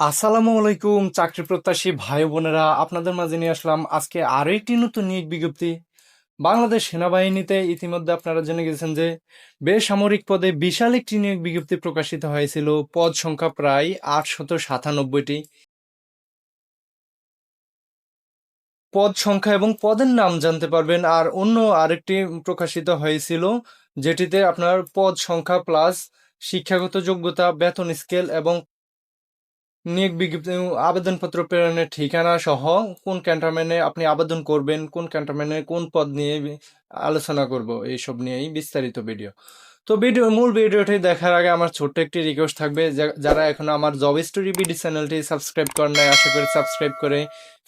আসসালামু আলাইকুম চাকরি প্রত্যাশী ভাই বোনেরা, আপনাদের মাঝে নিয়ে আসলাম আজকে আরো একটি নতুন নিয়োগ বিজ্ঞপ্তি। বাংলাদেশ সেনাবাহিনীতে ইতিমধ্যে আপনারা জেনে গেছেন যে বেসামরিক পদে বিশাল একটি নিয়োগ বিজ্ঞপ্তি প্রকাশিত হয়েছিল। পদ সংখ্যা প্রায় 897টি। পদ সংখ্যা এবং পদের নাম জানতে পারবেন। আর অন্য আরেকটি প্রকাশিত হয়েছিল, যেটিতে আপনার পদ সংখ্যা প্লাস শিক্ষাগত যোগ্যতা, বেতন স্কেল এবং নিয়োগ বিজ্ঞপ্তি, আবেদনপত্র প্রেরণের ঠিকানা সহ কোন ক্যান্টনমেন্টে আপনি আবেদন করবেন, কোন ক্যান্টনমেন্টে কোন পদ নিয়ে আলোচনা করব, এইসব নিয়েই বিস্তারিত ভিডিও। তো মূল ভিডিওটি দেখার আগে আমার ছোট্ট একটি রিকোয়েস্ট থাকবে, যারা এখনো আমার জব স্টোরি বিডি চ্যানেলটি সাবস্ক্রাইব করেন নাই, আশা করি সাবস্ক্রাইব করে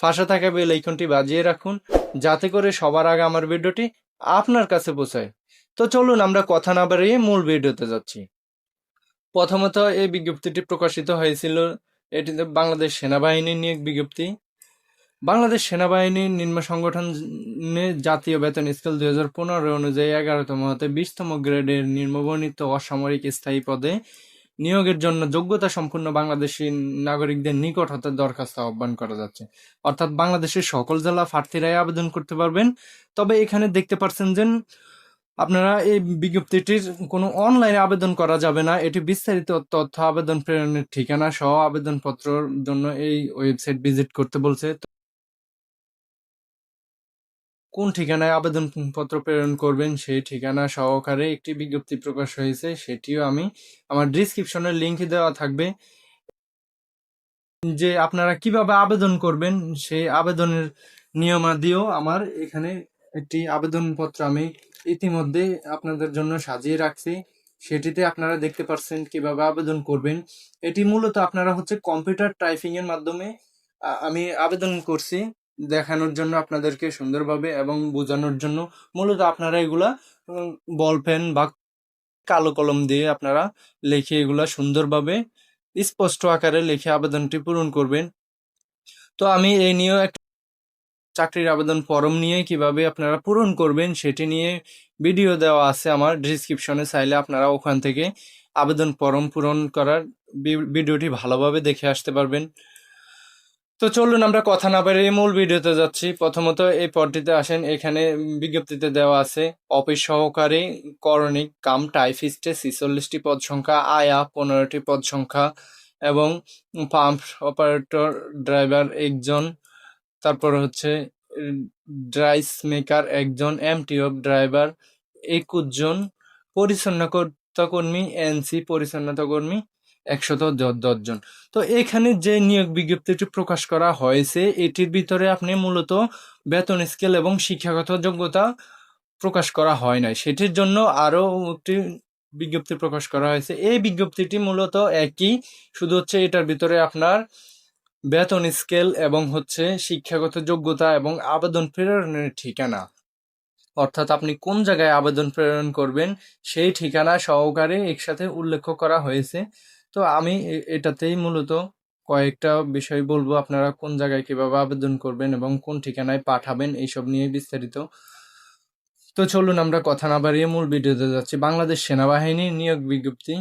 পাশে থাকা বেল আইকনটি বাজিয়ে রাখুন, যাতে করে সবার আগে আমার ভিডিওটি আপনার কাছে পৌঁছায়। তো চলুন আমরা কথা না বাড়িয়ে মূল ভিডিওতে যাচ্ছি। প্রথমত এই বিজ্ঞপ্তিটি প্রকাশিত হয়েছিল, এটিতে বাংলাদেশ সেনাবাহিনীর নিয়োগ বিজ্ঞপ্তি। বাংলাদেশ সেনাবাহিনীর নিম্ন সংগঠনে জাতীয় বেতন স্কেল 2015 অনুযায়ী 11তম হতে 20তম গ্রেডের নিম্নবর্ণিত অসামরিক স্থায়ী পদে নিয়োগের জন্য যোগ্যতা সম্পন্ন বাংলাদেশী নাগরিকদের নিকট হতে দরখাস্ত আহ্বান করা যাচ্ছে। অর্থাৎ বাংলাদেশের সকল জেলা প্রার্থীরাই আবেদন করতে পারবেন। তবে এখানে দেখতে পাচ্ছেন যে আপনারা এই বিজ্ঞপ্তিটির কোনো অনলাইনে আবেদন করা যাবে না। এটি বিস্তারিত তথ্য, আবেদন প্রেরণের ঠিকানা সহ আবেদনপত্রের জন্য এই ওয়েবসাইট ভিজিট করতে বলছে। তো কোন ঠিকানায় আবেদনপত্র প্রেরণ করবেন সেই ঠিকানা সহকারে একটি বিজ্ঞপ্তি প্রকাশ হয়েছে, সেটিও আমি আমার ডিসক্রিপশনের লিংক দেওয়া থাকবে। যে আপনারা কিভাবে আবেদন করবেন সেই আবেদনের নিয়মাদিও আমার এখানে একটি আবেদনপত্র আমি ইতিমধ্যে আপনাদের জন্য সাজিয়ে রাখছি। সেটিতে আপনারা দেখতে পাচ্ছেন কিভাবে আবেদন করবেন। এটি মূলত আপনারা হচ্ছে কম্পিউটার টাইপিং এর মাধ্যমে আমি আবেদন করছি, দেখানোর জন্য আপনাদেরকে সুন্দরভাবে এবং বোঝানোর জন্য। মূলত আপনারা এগুলা বল পেন বা কালো কলম দিয়ে আপনারা লিখে এগুলা সুন্দরভাবে স্পষ্ট আকারে লিখে আবেদনটি পূরণ করবেন। তো আমি এই নিয়েও একটা চাকরির আবেদন ফরম নিয়ে কিভাবে আপনারা পূরণ করবেন সেটি নিয়ে ভিডিও দেওয়া আছে আমার ডিসক্রিপশনে, চাইলে আপনারা ওখান থেকে আবেদন ফরম পূরণ করার ভিডিওটি ভালোভাবে দেখে আসতে পারবেন। তো চলুন আমরা কথা না বাড়িয়ে মূল ভিডিওতে যাচ্ছি। প্রথমত এই পদটিতে আসেন, এখানে বিজ্ঞপ্তিতে দেওয়া আছে অফিস সহকারী করণিক কাম টাইপিস্টে 46টি পদ সংখ্যা, আয়া 15টি পদ সংখ্যা এবং পাম্প অপারেটর ড্রাইভার একজন, তারপর হচ্ছে ড্রাইস মেকার একজন, এমটিও ড্রাইভার 21 জন, পরিচ্ছন্নতা কর্মী এনসি পরিচ্ছন্নতা কর্মী 110 জন। তো এখানে যে নিয়োগ বিজ্ঞপ্তিটি প্রকাশ করা হয়েছে এটির ভিতরে আপনি মূলত বেতন স্কেল এবং শিক্ষাগত যোগ্যতা প্রকাশ করা হয় নাই, সেটির জন্য আরো একটি বিজ্ঞপ্তি প্রকাশ করা হয়েছে। এই বিজ্ঞপ্তিটি মূলত একই, শুধু হচ্ছে এটার ভিতরে আপনার বেতন স্কেল এবং হচ্ছে শিক্ষাগত যোগ্যতা এবং আবেদন প্রেরণের ঠিকানা, অর্থাৎ আপনি কোন জায়গায় আবেদন প্রেরণ করবেন সেই ঠিকানা সহকারে একসাথে উল্লেখ করা হয়েছে। তো আমি এটাতেই মূলত কয়েকটা বিষয় বলবো, আপনারা কোন জায়গায় কিভাবে আবেদন করবেন এবং কোন ঠিকানায় পাঠাবেন এইসব নিয়ে বিস্তারিত। তো চলুন আমরা কথা না বাড়িয়ে মূল ভিডিওতে যাচ্ছি। বাংলাদেশ সেনাবাহিনী নিয়োগ বিজ্ঞপ্তি।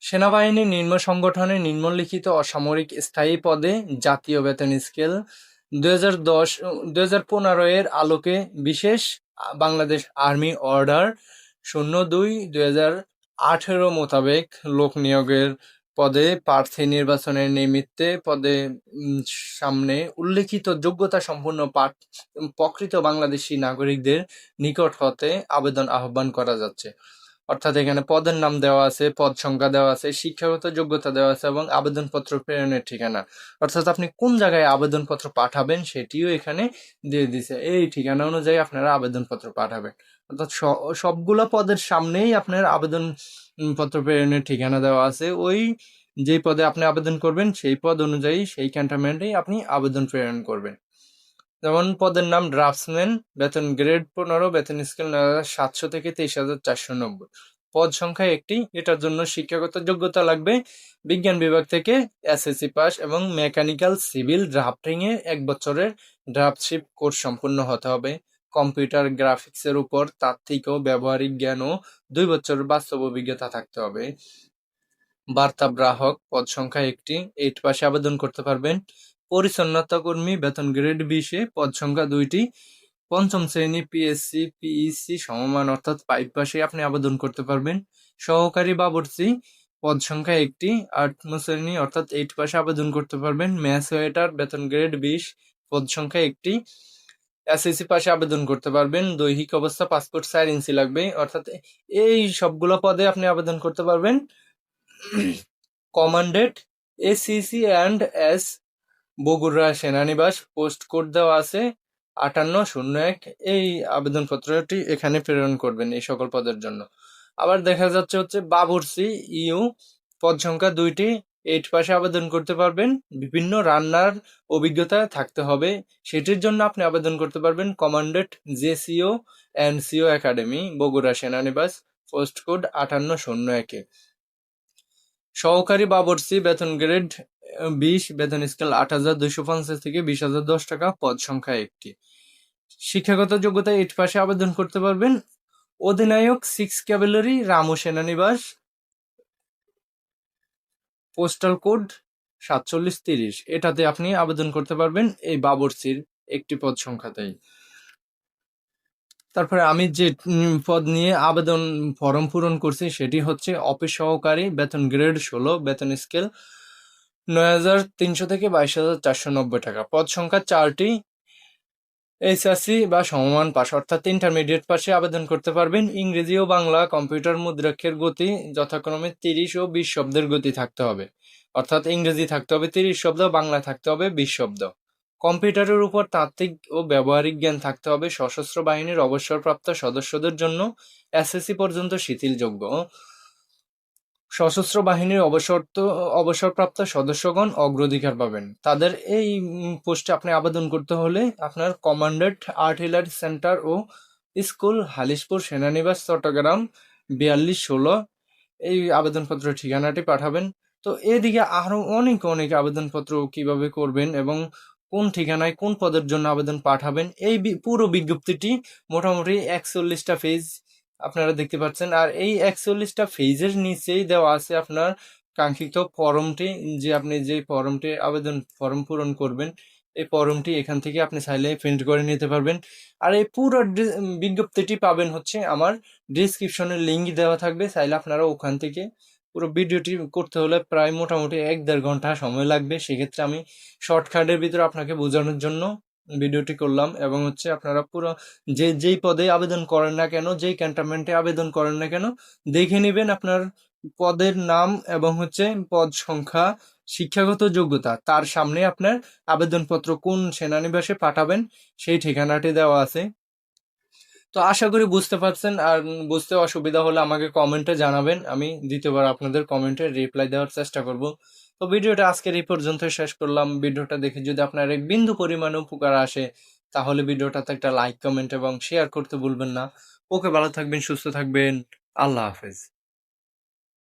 সেনাবাহিনী নিম্ন সংগঠনে নিম্নলিখিত অসামরিক স্থায়ী পদে জাতীয় বেতন স্কেল 2015 এর আলোকে বিশেষ বাংলাদেশ আর্মি অর্ডার 02/2018 মোতাবেক লোক নিয়োগের পদে প্রার্থী নির্বাচনের নিমিত্তে পদে সামনে উল্লেখিত যোগ্যতা সম্পন্ন প্রকৃত বাংলাদেশী নাগরিকদের নিকট হতে আবেদন আহ্বান করা যাচ্ছে। অর্থাৎ এখানে পদের নাম দেওয়া আছে, পদ সংখ্যা দেওয়া আছে, শিক্ষাগত যোগ্যতা দেওয়া আছে এবং আবেদনপত্র প্রেরণের ঠিকানা, অর্থাৎ আপনি কোন জায়গায় আবেদনপত্র পাঠাবেন সেটিও এখানে দিয়ে দিছে। এই ঠিকানা অনুযায়ী আপনারা আবেদনপত্র পাঠাবেন, অর্থাৎ সবগুলো পদের সামনেই আপনার আবেদন পত্র প্রেরণের ঠিকানা দেওয়া আছে। ওই যেই পদে আপনি আবেদন করবেন সেই পদ অনুযায়ী সেই ক্যান্টনমেন্টেই আপনি আবেদন প্রেরণ করবেন। যেমন পদের নাম ড্রাফটসম্যান, বেতন গ্রেড 15, বেতন স্কেল 9,700 থেকে 23,490, পদ সংখ্যা একটি। এটার জন্য শিক্ষাগত যোগ্যতা লাগবে বিজ্ঞান বিভাগ থেকে এসএসসি পাস এবং মেকানিক্যাল সিভিল ড্রাফটিং এ 1 বছরের ড্রাফটশিপ কোর্স সম্পূর্ণ হতে হবে। কম্পিউটার গ্রাফিক্সের উপর তাত্ত্বিক ও ব্যবহারিক জ্ঞান ও 2 বছরের বাস্তব অভিজ্ঞতা থাকতে হবে। বার্তা গ্রাহক, পদ সংখ্যা 1টি, 8 পাশে আবেদন করতে পারবেন। পরিচ্ছন্নতা কর্মী, বেতন গ্রেড 20-এ, পদ সংখ্যা 2টি। পঞ্চম শ্রেণী পিএসসি, পিইসি সমমান অর্থাৎ 5 পাশে আপনি আবেদন করতে পারবেন। সহকারী বাবুর্চি, পদ সংখ্যা 1টি, 8ম শ্রেণী অর্থাৎ 8 পাশে আবেদন করতে পারবেন। ম্যাচ ওয়েটার, বেতন গ্রেড 20, পদ সংখ্যা 1টি। এসএসসি পাশে আবেদন করতে পারবেন। দৈহিক অবস্থা পাসপোর্ট 4 ইঞ্চি লাগবে, অর্থাৎ এই সবগুলো পদে আপনি আবেদন করতে পারবেন। Commandant ACC and S, Bogura সেনানিবাস, পোস্ট কোড দেওয়া আছে 5801। এই আবেদনপত্রটি এখানে প্রেরণ করবেন এই সকল পদের জন্য। আবার দেখা যাচ্ছে হচ্ছে বাবুর্চি ইউ, পদ সংখ্যা 2টি, 8 পাশে আবেদন করতে পারবেন। বিভিন্ন রান্নার অভিজ্ঞতা থাকতে হবে, সেটির জন্য আপনি আবেদন করতে পারবেন। Commandant JCO and CO academy, Bogura সেনানিবাস, পোস্ট কোড 5801-এ। সহকারী বাবুর্চি, বেতন গ্রেড 20, বেতন স্কেল 8,250 থেকে 20,010 টাকা, পদ সংখ্যা 1টি। শিক্ষাগত যোগ্যতা 8 পাশে আবেদন করতে পারবেন। অধিনায়ক 6 ক্যাভেলরি, রামু সেনানিবাস, পোস্টাল কোড 4730, এটাতে আপনি আবেদন করতে পারবেন এই বাবুর্চির একটি পদ সংখ্যাতেই। তারপরে আমি যে পদ নিয়ে আবেদন ফর্ম পূরণ করছি সেটি হচ্ছে অফিস সহকারী, বেতন গ্রেড 16, বেতন স্কেল 9,300 থেকে 22,490 টাকা, পদ সংখ্যা 4টি। এইচএসসি বা সমমান পাস অর্থাৎ ইন্টারমিডিয়েট পাশে আবেদন করতে পারবেন। ইংরেজি ও বাংলা কম্পিউটার মুদ্রাক্ষরের গতি যথাক্রমে 30 ও 20 শব্দের গতি থাকতে হবে, অর্থাৎ ইংরেজি থাকতে হবে 30 শব্দ, বাংলা থাকতে হবে 20 শব্দ। কম্পিউটারের উপর তাত্ত্বিক ও ব্যবহারিক জ্ঞান থাকতে হবে। সশস্ত্র বাহিনীর অবসরপ্রাপ্ত সদস্যদের জন্য এসএসসি পর্যন্ত শিথিলযোগ্য। সশস্ত্র বাহিনীর অবসরপ্রাপ্ত সদস্যগণ অগ্রাধিকার পাবেন। তাদের এই পোস্টে আপনি আবেদন করতে হলে আপনার কমান্ডেড আর্টিলারি সেন্টার ও স্কুল, হালিশপুর সেনানিবাস, চট্টগ্রাম 4216, এই আবেদনপত্র ঠিকানাটি পাঠাবেন। তো এদিকে আরো অনেক আবেদনপত্র কিভাবে করবেন এবং কোন ঠিকানায় কোন পদের জন্য আবেদন পাঠাবেন, এই পুরো বিজ্ঞপ্তিটি মোটামুটি 41টা পেজ আপনারা দেখতে পাচ্ছেন। আর এই 41টা পেজের নিচেই দেওয়া আছে আপনার কাঙ্ক্ষিত ফর্মটি, যে আপনি যে ফর্মটি আবেদন ফর্ম পূরণ করবেন, এই ফর্মটি এখান থেকে আপনি চাইলে প্রিন্ট করে নিতে পারবেন। আর এই পুরো বিজ্ঞপ্তিটি পাবেন হচ্ছে আমার ডিসক্রিপশনের লিঙ্ক দেওয়া থাকবে, চাইলে আপনারা ওখান থেকে পুরো ভিডিওটি করতে হলে প্রায় মোটামুটি 1-1.5 ঘন্টা সময় লাগবে। সেক্ষেত্রে আমি শর্টকাটের ভিতরে আপনাকে বোঝানোর জন্য ভিডিওটি করলাম। এবং হচ্ছে আপনারা পুরো যেই পদে আবেদন করেন না কেন, যেই ক্যান্টনমেন্টে আবেদন করেন না কেন, দেখে নেবেন আপনার পদের নাম এবং হচ্ছে পদ সংখ্যা, শিক্ষাগত যোগ্যতা, তার সামনে আপনার আবেদনপত্র কোন সেনানিবাসে পাঠাবেন সেই ঠিকানাটি দেওয়া আছে। তো আশা করি বুঝতে পারছেন। আর বুঝতে অসুবিধা হলে আমাকে কমেন্টে জানাবেন, আমি দ্বিতীয়বার আপনাদের কমেন্টে রিপ্লাই দেওয়ার চেষ্টা করব। তো ভিডিওটা আজকের এই পর্যন্ত শেষ করলাম। ভিডিওটা দেখে যদি আপনার এক বিন্দু পরিমাণে উপকার আসে তাহলে ভিডিওটাতে একটা লাইক, কমেন্ট এবং শেয়ার করতে ভুলবেন না। ওকে, ভালো থাকবেন, সুস্থ থাকবেন, আল্লাহ হাফেজ।